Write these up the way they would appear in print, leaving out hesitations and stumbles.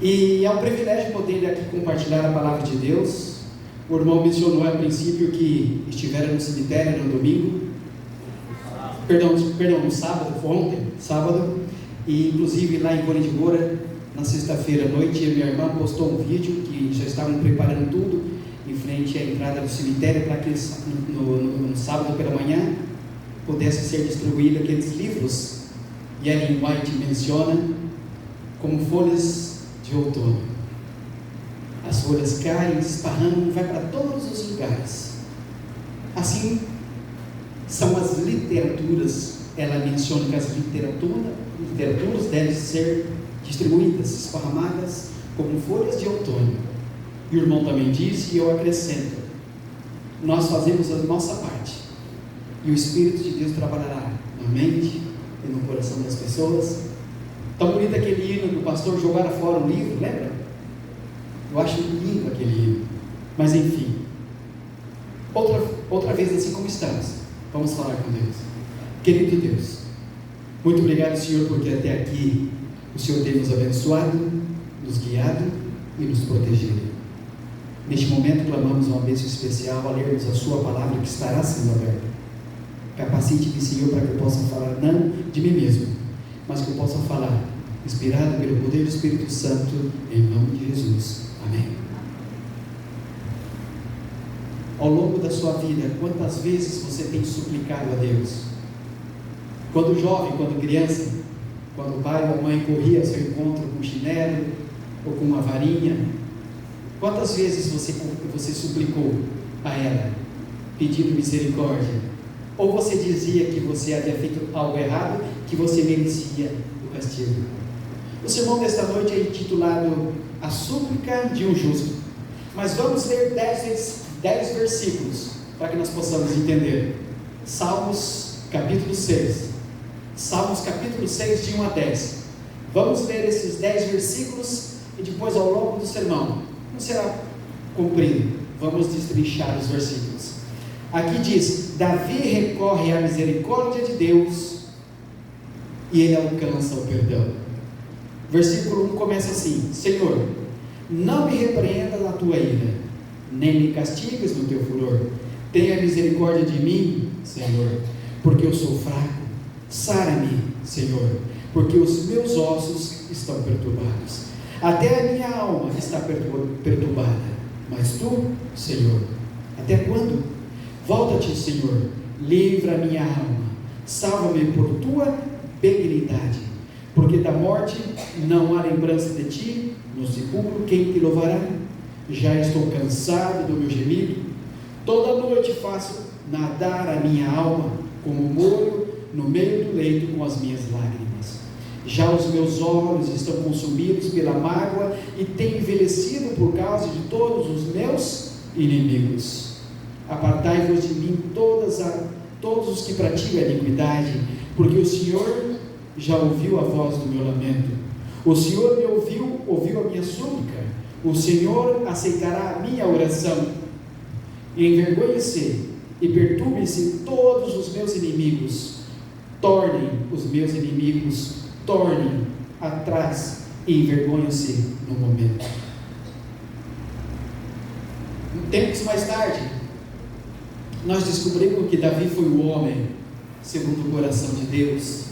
E é um privilégio poder aqui compartilhar a palavra de Deus. O irmão mencionou a princípio que estiveram no cemitério no domingo, perdão, no sábado, foi ontem, sábado, e inclusive lá em Vôlei de Moura, na sexta-feira à noite, a minha irmã postou um vídeo que já estavam preparando tudo em frente à entrada do cemitério para que no sábado pela manhã pudessem ser distribuídos aqueles livros. E Ellen White menciona como folhas de outono. As folhas caem, esparramam, vai para todos os lugares. Assim são as literaturas. Ela menciona que as literaturas devem ser distribuídas, esparramadas como folhas de outono. E o irmão também disse, e eu acrescento: nós fazemos a nossa parte, e o Espírito de Deus trabalhará na mente e no coração das pessoas. Tão bonito aquele hino do pastor jogar fora o livro, lembra? Eu acho lindo aquele hino. Mas enfim, outra vez assim como estamos, vamos falar com Deus. Querido Deus, muito obrigado, Senhor, porque até aqui o Senhor tem nos abençoado, nos guiado e nos protegido. Neste momento clamamos uma bênção especial ao lermos a sua palavra que estará sendo aberta. Capacite-me, Senhor, para que eu possa falar não de mim mesmo, mas que eu possa falar inspirado pelo poder do Espírito Santo, em nome de Jesus. Amém. Ao longo da sua vida, quantas vezes você tem suplicado a Deus? Quando jovem, quando criança, quando o pai ou a mãe corria ao seu encontro com um chinelo ou com uma varinha, quantas vezes você suplicou a ela, pedindo misericórdia? Ou você dizia que você havia feito algo errado, que você merecia o castigo? O sermão desta noite é intitulado A Súplica de um Justo. Mas vamos ler 10 versículos para que nós possamos entender. Salmos capítulo 6. Salmos capítulo 6, de 1 a 10. Vamos ler esses 10 versículos e depois, ao longo do sermão, não será comprido, vamos destrinchar os versículos. Aqui diz: Davi recorre à misericórdia de Deus e ele alcança o perdão. Versículo 1 começa assim: Senhor, não me repreenda na tua ira, nem me castigues no teu furor. Tenha misericórdia de mim, Senhor, porque eu sou fraco. Sara-me, Senhor, porque os meus ossos estão perturbados. Até a minha alma está perturbada. Mas tu, Senhor, até quando? Volta-te, Senhor, livra a minha alma, salva-me por tua benignidade, porque da morte não há lembrança de ti, no sepulcro quem te louvará? Já estou cansado do meu gemido, toda noite faço nadar a minha alma, como molho no meio do leito com as minhas lágrimas. Já os meus olhos estão consumidos pela mágoa e tenho envelhecido por causa de todos os meus inimigos. Apartai-vos de mim todos os que praticam a iniquidade, porque o Senhor já ouviu a voz do meu lamento. O Senhor me ouviu a minha súplica. O Senhor aceitará a minha oração. Envergonhe-se e perturbe-se todos os meus inimigos. Tornem os meus inimigos, tornem atrás e envergonhem-se no momento. Tempos mais tarde, nós descobrimos que Davi foi o homem segundo o coração de Deus,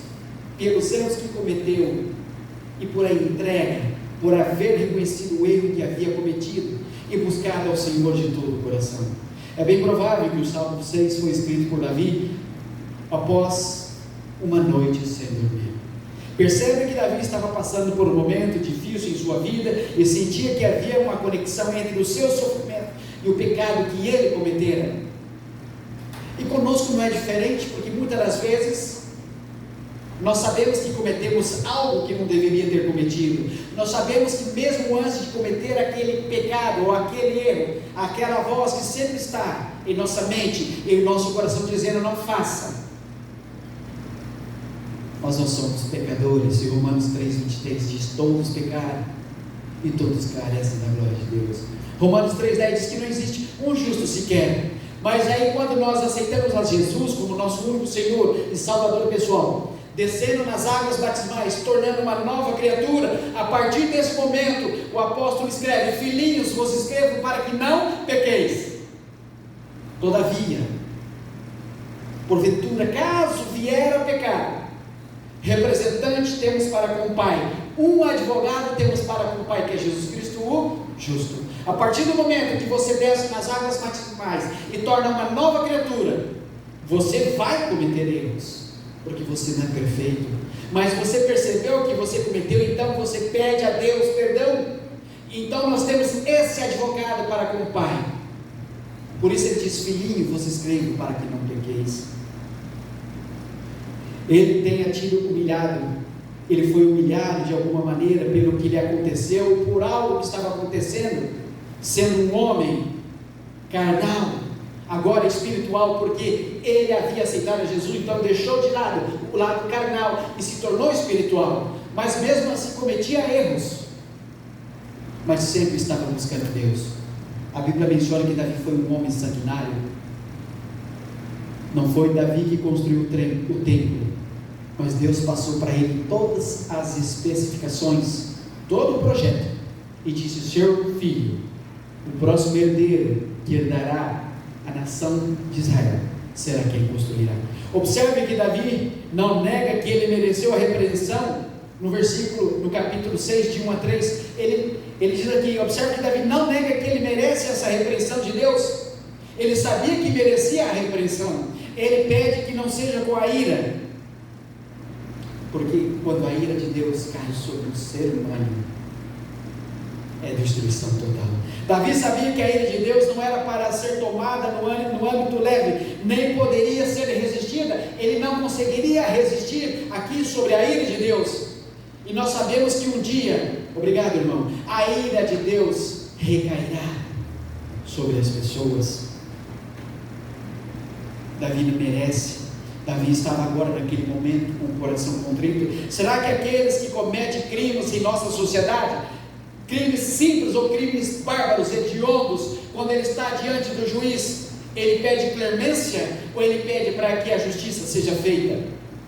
pelos erros que cometeu e por a entrega, por haver reconhecido o erro que havia cometido e buscado ao Senhor de todo o coração. É bem provável que o Salmo 6 foi escrito por Davi após uma noite sem dormir. Percebe que Davi estava passando por um momento difícil em sua vida e sentia que havia uma conexão entre o seu sofrimento e o pecado que ele cometera. E conosco não é diferente, porque muitas das vezes nós sabemos que cometemos algo que não deveria ter cometido. Nós sabemos que mesmo antes de cometer aquele pecado ou aquele erro, aquela voz que sempre está em nossa mente e em nosso coração dizendo: não faça. Nós não somos pecadores, e Romanos 3,23 diz: todos pecaram e todos carecem da glória de Deus. Romanos 3,10 diz que não existe um justo sequer. Mas aí, quando nós aceitamos a Jesus como nosso único Senhor e Salvador pessoal, descendo nas águas batismais, tornando uma nova criatura. A partir desse momento, o apóstolo escreve: filhinhos, vos escrevo para que não pequeis. Todavia, porventura, caso vier a pecar, representante temos para com o Pai, um advogado temos para com o Pai, que é Jesus Cristo, o justo. A partir do momento que você desce nas águas batismais e torna uma nova criatura, você vai cometer erros, porque você não é perfeito, mas você percebeu que você cometeu, então você pede a Deus perdão. Então nós temos esse advogado para com o Pai. Por isso ele diz: filhinho, vos escrevo para que não pequeis. Ele tenha tido humilhado, ele foi humilhado de alguma maneira pelo que lhe aconteceu, por algo que estava acontecendo, sendo um homem carnal, agora espiritual, porque ele havia aceitado a Jesus, então deixou de lado o lado carnal e se tornou espiritual, mas mesmo assim cometia erros, mas sempre estava buscando Deus. A Bíblia menciona que Davi foi um homem sanguinário. Não foi Davi que construiu o templo, mas Deus passou para ele todas as especificações, todo o projeto, e disse: seu filho, o próximo herdeiro que herdará a nação de Israel, será quem construirá. Observe que Davi não nega que ele mereceu a repreensão. No capítulo 6, de 1 a 3, ele diz aqui: observe que Davi não nega que ele merece essa repreensão de Deus. Ele sabia que merecia a repreensão. Ele pede que não seja com a ira, porque quando a ira de Deus cai sobre o ser humano, é destruição total. Davi sabia que a ira de Deus não era para ser tomada no âmbito leve, nem poderia ser resistida. Ele não conseguiria resistir aqui sobre a ira de Deus. E nós sabemos que um dia, obrigado irmão, a ira de Deus recairá sobre as pessoas. Davi não merece. Davi estava agora naquele momento com o coração contrito. Será que aqueles que cometem crimes em nossa sociedade, crimes simples ou crimes bárbaros, hediondos, quando ele está diante do juiz, ele pede clemência ou ele pede para que a justiça seja feita?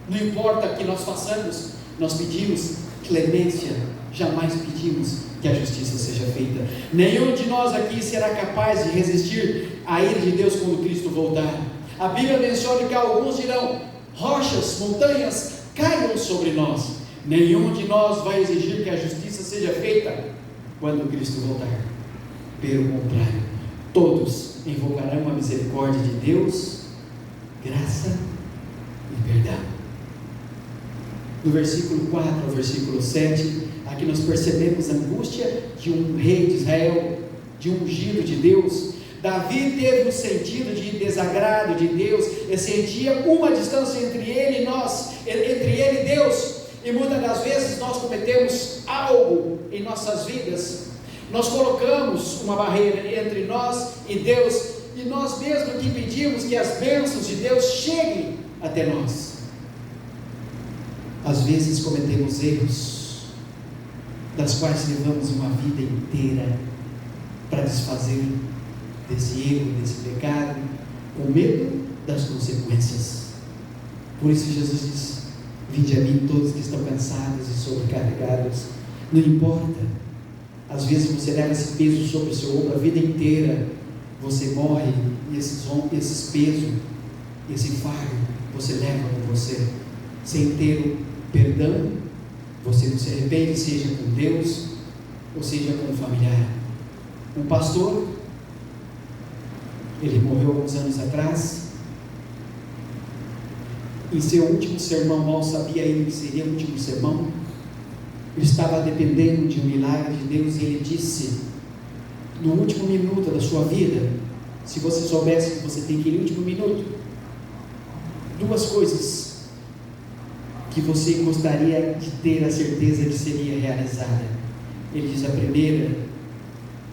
Não importa o que nós façamos, nós pedimos clemência, jamais pedimos que a justiça seja feita. Nenhum de nós aqui será capaz de resistir à ira de Deus quando Cristo voltar. A Bíblia menciona que alguns dirão: rochas, montanhas caiam sobre nós. Nenhum de nós vai exigir que a justiça seja feita quando Cristo voltar. Pelo contrário, todos invocarão a misericórdia de Deus, graça e perdão. Do versículo 4 ao versículo 7, aqui nós percebemos a angústia de um rei de Israel, de um ungido de Deus. Davi teve um sentido de desagrado de Deus, e sentia uma distância entre ele e nós, entre ele e Deus. E muitas das vezes nós cometemos algo em nossas vidas, nós colocamos uma barreira entre nós e Deus, e nós mesmos que pedimos que as bênçãos de Deus cheguem até nós. Às vezes cometemos erros, das quais levamos uma vida inteira para desfazer desse erro, desse pecado, com medo das consequências. Por isso Jesus diz: vinde a mim todos que estão cansados e sobrecarregados. Não importa, às vezes você leva esse peso sobre o seu ombro a vida inteira, você morre e esses pesos, esse fardo você leva com você, sem ter o perdão. Você não se arrepende, seja com Deus ou seja com um familiar. Um pastor, ele morreu alguns anos atrás. Em seu último sermão, mal sabia ele que seria o último sermão, ele estava dependendo de um milagre de Deus, e ele disse, no último minuto da sua vida, se você soubesse que você tem aquele último minuto, duas coisas que você gostaria de ter a certeza que seria realizada. Ele diz: a primeira,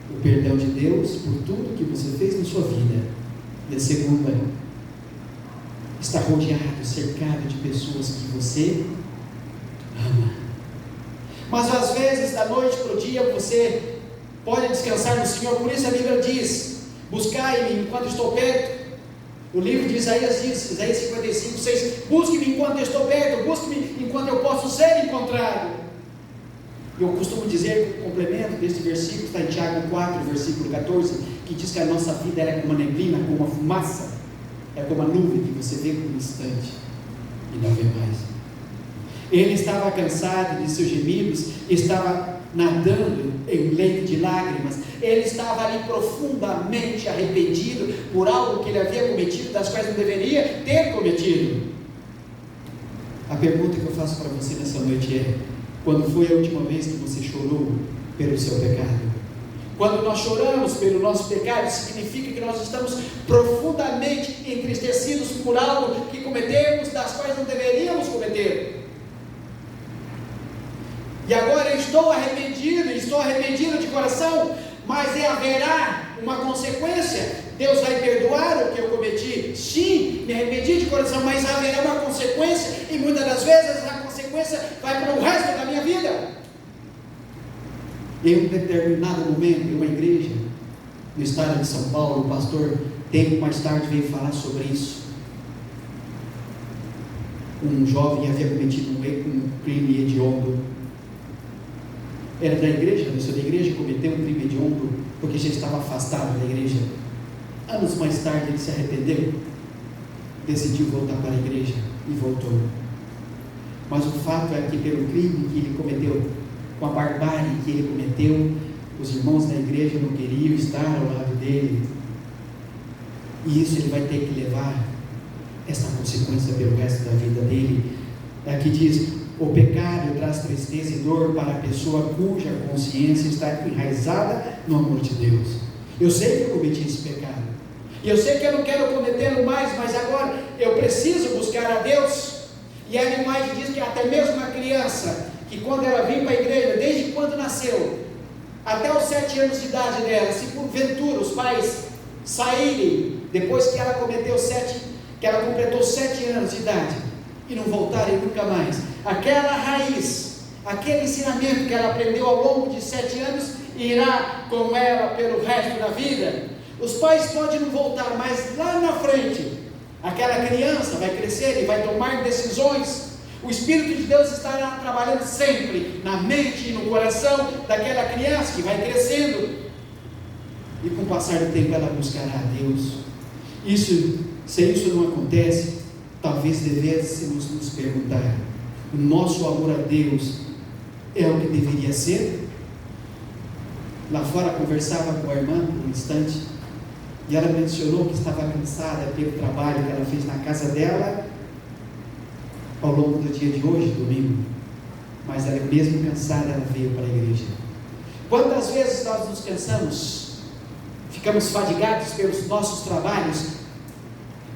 o perdão de Deus por tudo que você fez na sua vida. E a segunda, estar rodeado, cercado de pessoas que você ama. Mas às vezes, da noite para o dia, você pode descansar no Senhor. Por isso a Bíblia diz: buscai-me enquanto estou perto. O livro de Isaías diz, Isaías 55, 6, busque-me enquanto eu estou perto, busque-me enquanto eu posso ser encontrado. Eu costumo dizer, complemento deste versículo, está em Tiago 4, versículo 14, que diz que a nossa vida é como uma neblina, como uma fumaça, é como uma nuvem que você vê por um instante e não vê mais. Ele estava cansado de seus gemidos, estava nadando em um leito de lágrimas, ele estava ali profundamente arrependido por algo que ele havia cometido, das quais não deveria ter cometido. A pergunta que eu faço para você nessa noite é: quando foi a última vez que você chorou pelo seu pecado? Quando nós choramos pelo nosso pecado, significa que nós estamos profundamente entristecidos por algo que cometemos, das quais não deveríamos cometer. E agora eu estou arrependido de coração, mas haverá uma consequência. Deus vai perdoar o que eu cometi? Sim, me arrependi de coração, mas haverá uma consequência, e muitas das vezes a consequência vai para o resto da minha vida. Em um determinado momento, em uma igreja no estado de São Paulo, o pastor, tempo mais tarde, veio falar sobre isso. Um jovem havia cometido um crime hediondo. Era da igreja, da sua igreja, cometeu um crime hediondo porque já estava afastado da igreja. Anos mais tarde ele se arrependeu, decidiu voltar para a igreja e voltou. Mas o fato é que pelo crime que ele cometeu, com a barbárie que ele cometeu, os irmãos da igreja não queriam estar ao lado dele, e isso ele vai ter que levar essa consequência pelo resto da vida dele. Aqui diz: o pecado traz tristeza e dor para a pessoa cuja consciência está enraizada no amor de Deus. Eu sei que eu cometi esse pecado, e eu sei que eu não quero cometê-lo mais, mas agora eu preciso buscar a Deus. E a imagem diz que até mesmo uma criança, que quando ela vem para a igreja, desde quando nasceu, até os 7 anos de idade dela, se porventura os pais saírem, depois que ela completou 7 anos de idade, e não voltarem nunca mais, aquela raiz, aquele ensinamento que ela aprendeu ao longo de 7 anos, irá com ela pelo resto da vida. Os pais podem não voltar, mas lá na frente, aquela criança vai crescer e vai tomar decisões. O Espírito de Deus estará trabalhando sempre na mente e no coração daquela criança que vai crescendo, e com o passar do tempo ela buscará a Deus. Se isso não acontece, talvez devêssemos nos perguntar: o nosso amor a Deus é o que deveria ser? Lá fora conversava com a irmã por um instante, e ela mencionou que estava cansada pelo trabalho que ela fez na casa dela ao longo do dia de hoje, domingo, mas ela, mesmo cansada, ela veio para a igreja. Quantas vezes nós nos cansamos, ficamos fadigados pelos nossos trabalhos,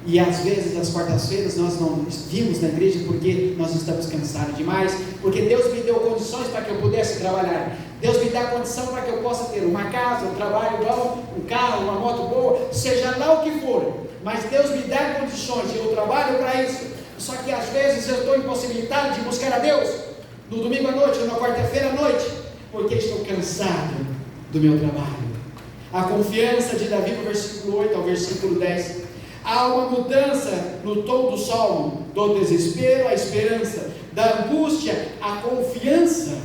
e às vezes às quartas-feiras nós não vimos na igreja porque nós estamos cansados demais, porque Deus me deu condições para que eu pudesse trabalhar, Deus me dá condição para que eu possa ter uma casa, um trabalho bom, um carro, uma moto boa, seja lá o que for, mas Deus me dá condições e eu trabalho para isso. Só que às vezes eu estou impossibilitado de buscar a Deus no domingo à noite ou na quarta-feira à noite, porque estou cansado do meu trabalho. A confiança de Davi, no versículo 8 ao versículo 10, há uma mudança no tom do salmo, do desespero à esperança, da angústia à confiança.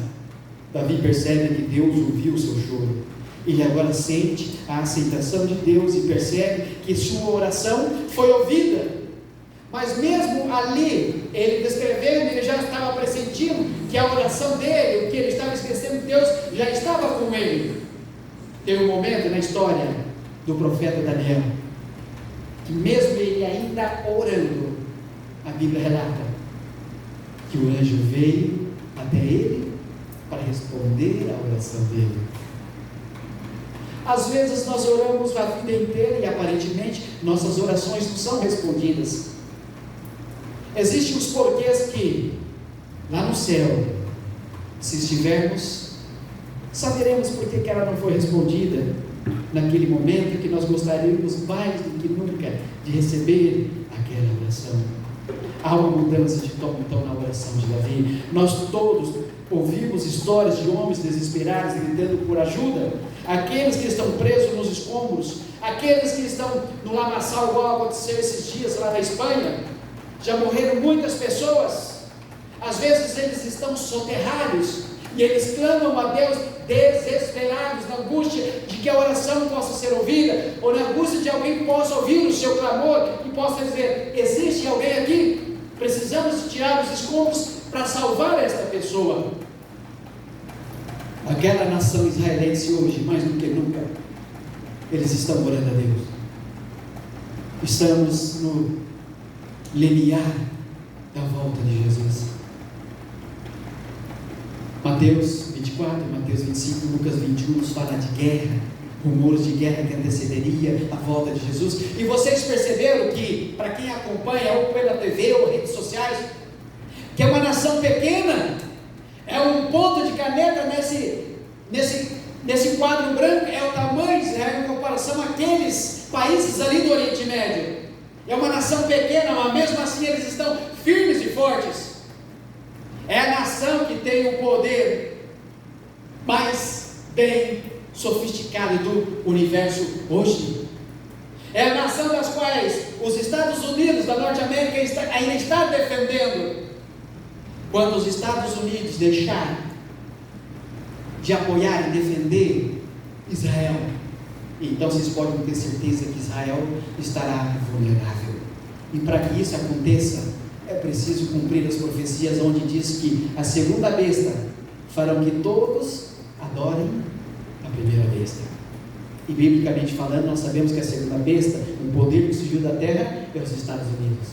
Davi percebe que Deus ouviu o seu choro, ele agora sente a aceitação de Deus e percebe que sua oração foi ouvida. Mas mesmo ali, ele descrevendo, ele já estava pressentindo que a oração dele, o que ele estava esquecendo, Deus já estava com ele. Tem um momento na história do profeta Daniel, que mesmo ele ainda orando, a Bíblia relata que o anjo veio até ele para responder à oração dele. Às vezes nós oramos a vida inteira e aparentemente nossas orações não são respondidas. Existem os porquês que lá no céu, se estivermos, saberemos por que ela não foi respondida naquele momento que nós gostaríamos mais do que nunca de receber aquela oração. Há uma mudança de tom então na oração de Davi. Nós todos Ouvimos histórias de homens desesperados gritando por ajuda, aqueles que estão presos nos escombros, aqueles que estão no lamaçal, igual aconteceu esses dias lá na Espanha. Já morreram muitas pessoas. Às vezes eles estão soterrados e eles clamam a Deus desesperados, na angústia de que a oração possa ser ouvida, ou na angústia de alguém que possa ouvir o seu clamor e possa dizer: existe alguém aqui? Precisamos tirar os escombros para salvar esta pessoa. Aquela nação israelense hoje, mais do que nunca, eles estão orando a Deus. Estamos no limiar da volta de Jesus. Mateus 24, Mateus 25, Lucas 21 nos fala de guerra, rumores de guerra que antecederia a volta de Jesus. E vocês perceberam que, para quem acompanha ou pela TV ou redes sociais, que é uma nação pequena, é um ponto de caneta nesse quadro branco, é o tamanho de Israel em comparação àqueles países ali do Oriente Médio. É uma nação pequena, mas mesmo assim eles estão firmes e fortes. É a nação que tem o poder mais bem sofisticado do universo hoje. É a nação das quais os Estados Unidos da Norte América ainda está defendendo. Quando os Estados Unidos deixar de apoiar e defender Israel, então vocês podem ter certeza que Israel estará vulnerável. E para que isso aconteça, é preciso cumprir as profecias onde diz que a segunda besta farão que todos adorem a primeira besta. E biblicamente falando, nós sabemos que a segunda besta, o poder que surgiu da terra, é os Estados Unidos.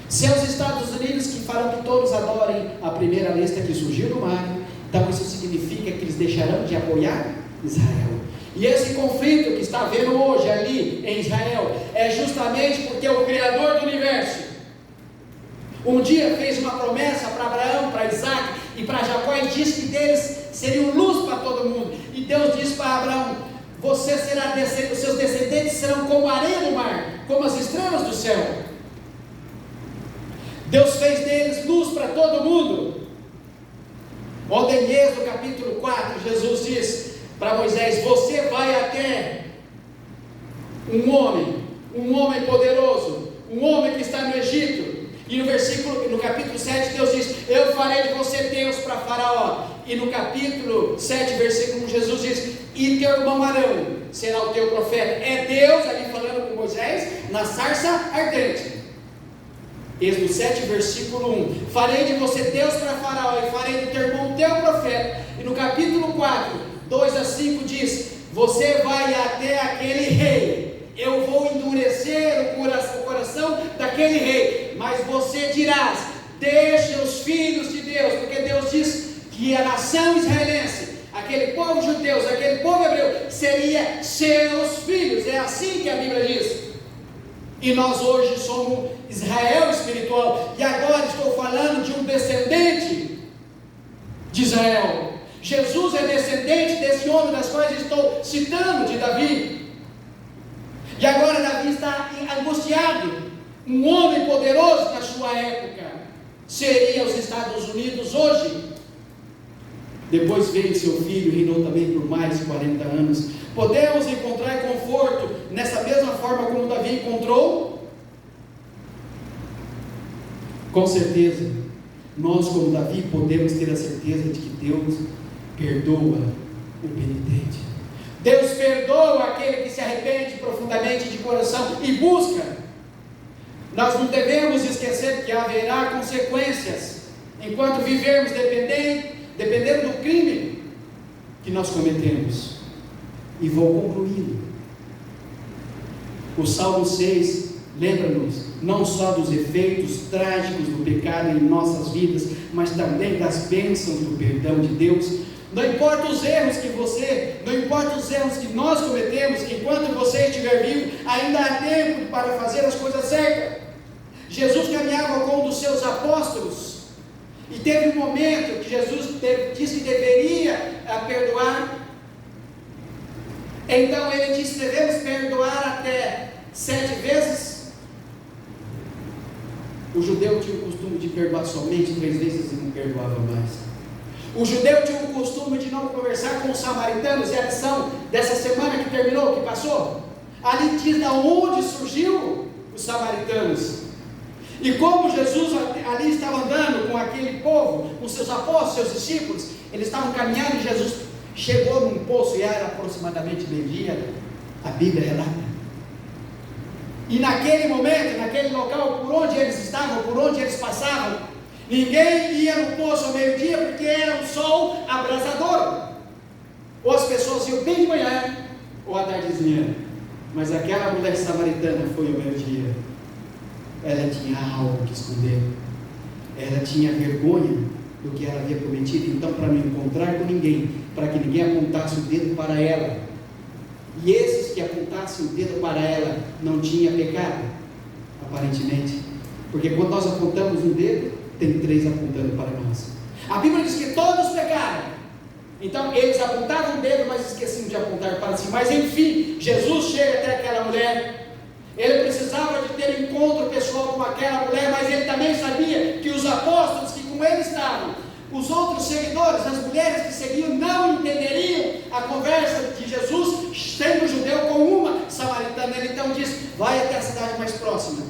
Se é os Estados Unidos que farão que todos adorem a primeira besta que surgiu do mar, então isso significa que eles deixarão de apoiar Israel. E esse conflito que está havendo hoje ali em Israel é justamente porque o Criador do universo um dia fez uma promessa para Abraão, para Isaac e para Jacó, e disse que deles seriam luz para todo mundo. E Deus disse para Abraão: você será os seus descendentes serão como a areia do mar, como as estrelas do céu. Deus fez deles luz para todo mundo. Ontem em Êxodo capítulo 4, Jesus diz para Moisés: você vai até um homem poderoso, um homem que está no Egito. E no capítulo 7, Deus diz: eu farei de você Deus para Faraó. E no capítulo 7, versículo 1, Jesus diz: e teu irmão Arão será o teu profeta. É Deus ali falando com Moisés na sarça ardente. Êxodo 7, versículo 1: farei de você Deus para Faraó, e farei do teu irmão teu profeta. E no capítulo 4, 2 a 5 diz: você vai até aquele rei, eu vou endurecer o coração daquele rei, mas você dirás: deixa os filhos de Deus, porque Deus diz que a nação israelense, aquele povo judeu, aquele povo hebreu, seria seus filhos. É assim que a Bíblia diz. E nós hoje somos Israel espiritual. E agora estou falando de um descendente de Israel. Jesus é descendente desse homem das quais estou citando, de Davi. E agora Davi está angustiado. Um homem poderoso na sua época seria os Estados Unidos hoje. Depois veio seu filho, reinou também por mais de 40 anos. Podemos encontrar conforto nessa mesma forma como Davi encontrou? Com certeza. Nós, como Davi, podemos ter a certeza de que Deus perdoa o penitente. Deus perdoa aquele que se arrepende profundamente de coração e busca. Nós não devemos esquecer que haverá consequências enquanto vivermos dependendo do crime que nós cometemos. E vou concluindo. O Salmo 6 lembra-nos não só dos efeitos trágicos do pecado em nossas vidas, mas também das bênçãos do perdão de Deus. Não importa os erros que nós cometemos, enquanto você estiver vivo, ainda há tempo para fazer as coisas certas. Jesus caminhava com um dos seus apóstolos, e teve um momento que Jesus disse que deveria perdoar. Então ele disse: devemos perdoar até 7 vezes. O judeu tinha o costume de perdoar somente 3 vezes e não perdoava mais. O judeu tinha o costume de não conversar com os samaritanos, e a lição dessa semana que terminou, que passou, ali diz de onde surgiu os samaritanos. E como Jesus ali estava andando com aquele povo, com seus apóstolos, seus discípulos, eles estavam caminhando e Jesus chegou num poço e era aproximadamente meio-dia, a Bíblia relata. E naquele momento, naquele local, por onde eles estavam, por onde eles passavam, ninguém ia no poço ao meio-dia porque era um sol abrasador. Ou as pessoas iam bem de manhã, ou à tardezinha. Mas aquela mulher samaritana foi ao meio-dia. Ela tinha algo que esconder. Ela tinha vergonha do que ela havia prometido. Então, para não encontrar com ninguém, para que ninguém apontasse o dedo para ela, e esses que apontassem o dedo para ela não tinham pecado, aparentemente. Porque quando nós apontamos um dedo, tem 3 apontando para nós. A Bíblia diz que todos pecaram. Então eles apontavam o dedo, mas esqueciam de apontar para si. Mas enfim, Jesus chega até aquela mulher. Ele precisava de ter encontro pessoal com aquela mulher, mas ele também sabia que os apóstolos que com ele estavam, os outros seguidores, as mulheres que seguiam, não entenderiam a conversa de Jesus, sendo judeu com uma samaritana. Ele então diz: vai até a cidade mais próxima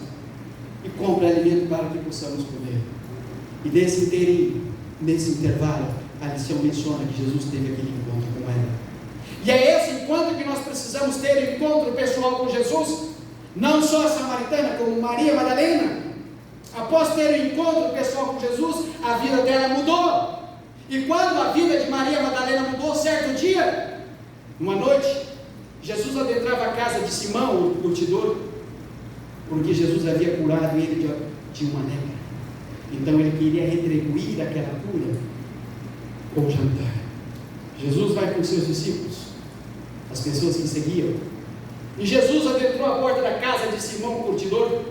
e compre alimento para que possamos comer. E nesse inteirinho, nesse intervalo, a lição menciona que Jesus teve aquele encontro com ela. E é esse encontro que nós precisamos ter, encontro pessoal com Jesus. Não só a samaritana, como Maria Madalena, após ter um encontro pessoal com Jesus, a vida dela mudou. E quando a vida de Maria Madalena mudou, certo dia, uma noite, Jesus adentrava a casa de Simão, o curtidor, porque Jesus havia curado ele de uma lepra. Então ele queria retribuir aquela cura com o jantar. Jesus vai com seus discípulos, as pessoas que seguiam, e Jesus adentrou a porta da casa de Simão, o curtidor.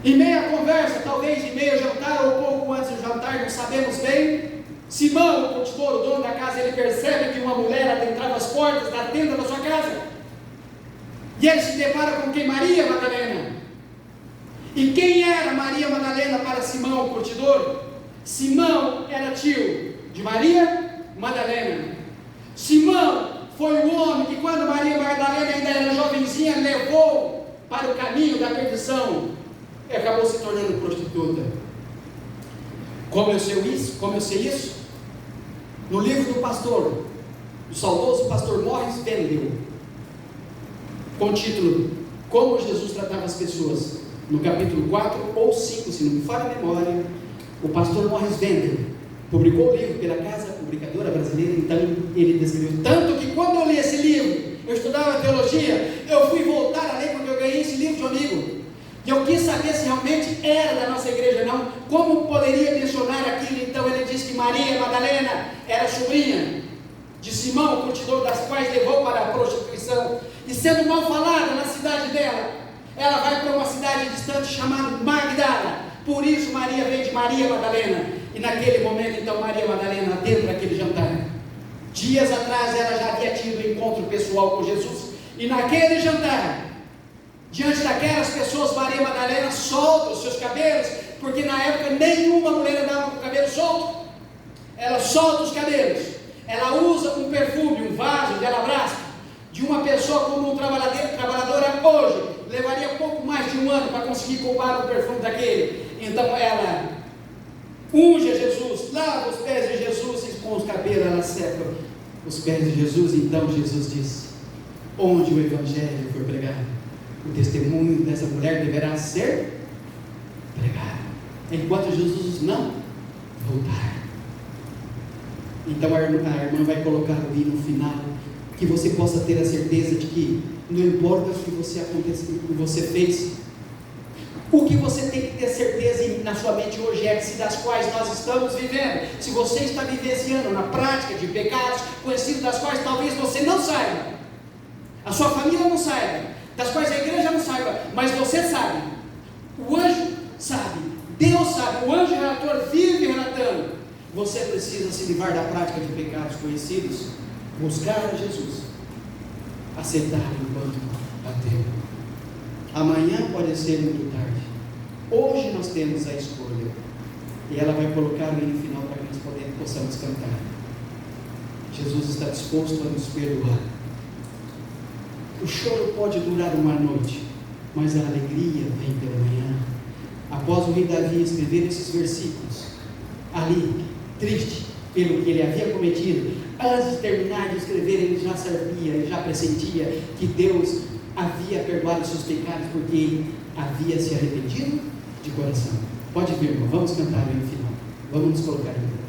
Em meio à conversa, talvez em meio ao jantar ou pouco antes do jantar, não sabemos bem, Simão, o curtidor, o dono da casa, ele percebe que uma mulher adentrava as portas da tenda da sua casa. E ele se depara com quem? Maria Madalena. E quem era Maria Madalena para Simão, o curtidor? Simão era tio de Maria Madalena. Simão foi o homem que, quando Maria Madalena ainda era jovenzinha, levou para o caminho da perdição e acabou se tornando prostituta. Como eu sei isso? No livro do pastor, do saudoso pastor Morris Vendel, com o título Como Jesus Tratava as Pessoas, no capítulo 4 ou 5, se não me falha a memória, o pastor Morris Vendel publicou o livro pela Casa Publicadora Brasileira. Então ele descreveu, tanto que quando eu li esse livro, eu estudava teologia, eu fui voltar a ler porque eu ganhei esse livro de um amigo, e eu quis saber se realmente era da nossa igreja ou não, como poderia mencionar aquilo. Então ele diz que Maria Madalena era sobrinha de Simão, o curtidor, das quais levou para a prostituição, e sendo mal falada na cidade dela, ela vai para uma cidade distante chamada Magdala. Por isso Maria vem de Maria Madalena. E naquele momento, então, Maria Madalena adentra aquele jantar. Dias atrás ela já havia tido um encontro pessoal com Jesus, e naquele jantar, diante daquelas pessoas, Maria Madalena solta os seus cabelos, porque na época nenhuma mulher andava com o cabelo solto. Ela solta os cabelos, ela usa um perfume, um vaso de alabastro, de uma pessoa como um trabalhadora hoje, levaria pouco mais de um ano para conseguir comprar o perfume daquele. Então ela unge a Jesus, lava os pés de Jesus, e com os cabelos ela seca os pés de Jesus. Então Jesus diz: onde o evangelho for pregado, o testemunho dessa mulher deverá ser pregado, enquanto Jesus não voltar. Então a irmã vai colocar ali no final, que você possa ter a certeza de que não importa o que você fez, o que você tem que ter certeza na sua mente hoje é que, se das quais nós estamos vivendo, se você está vivenciando na prática de pecados conhecidos, das quais talvez você não saiba, a sua família não saiba, das quais a igreja não saiba, mas você sabe, o anjo sabe, Deus sabe, o anjo relator vive relatando, você precisa se livrar da prática de pecados conhecidos, buscar a Jesus, aceitar enquanto há tempo. Amanhã pode ser muito tarde. Hoje nós temos a escolha. E ela vai colocar o hino final para que nós possamos cantar. Jesus está disposto a nos perdoar. O choro pode durar uma noite, mas a alegria vem pela manhã. Após o rei Davi escrever esses versículos, ali, triste pelo que ele havia cometido, antes de terminar de escrever, ele já sabia, ele já pressentia que Deus havia perdoado os seus pecados, porque ele havia se arrependido de coração. Pode vir, irmão, vamos cantar no final. Vamos nos colocar em pé.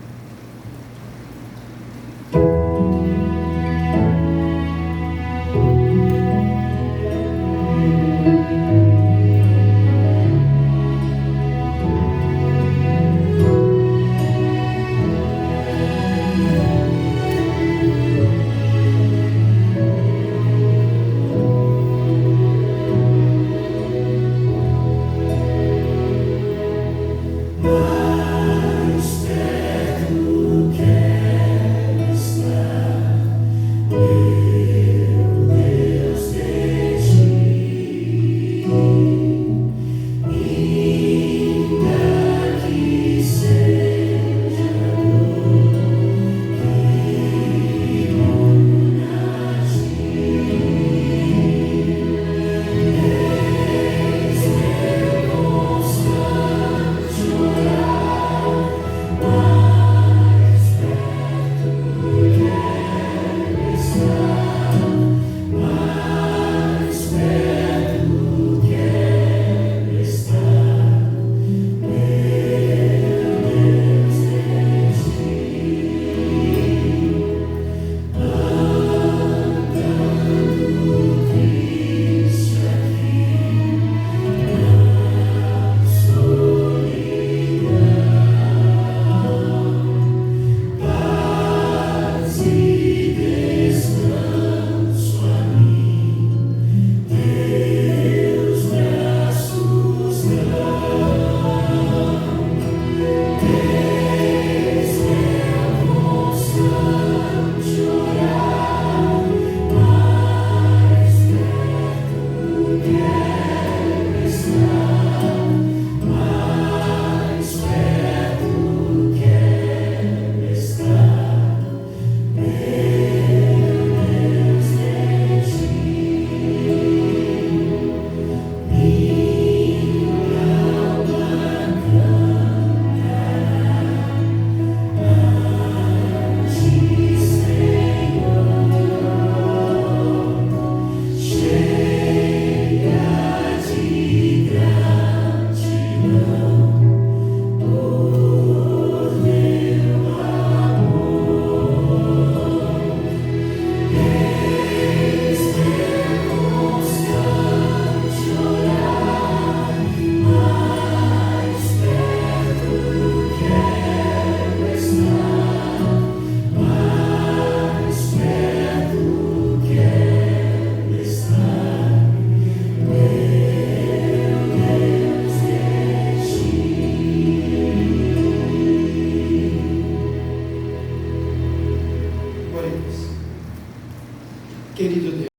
Querido Deus.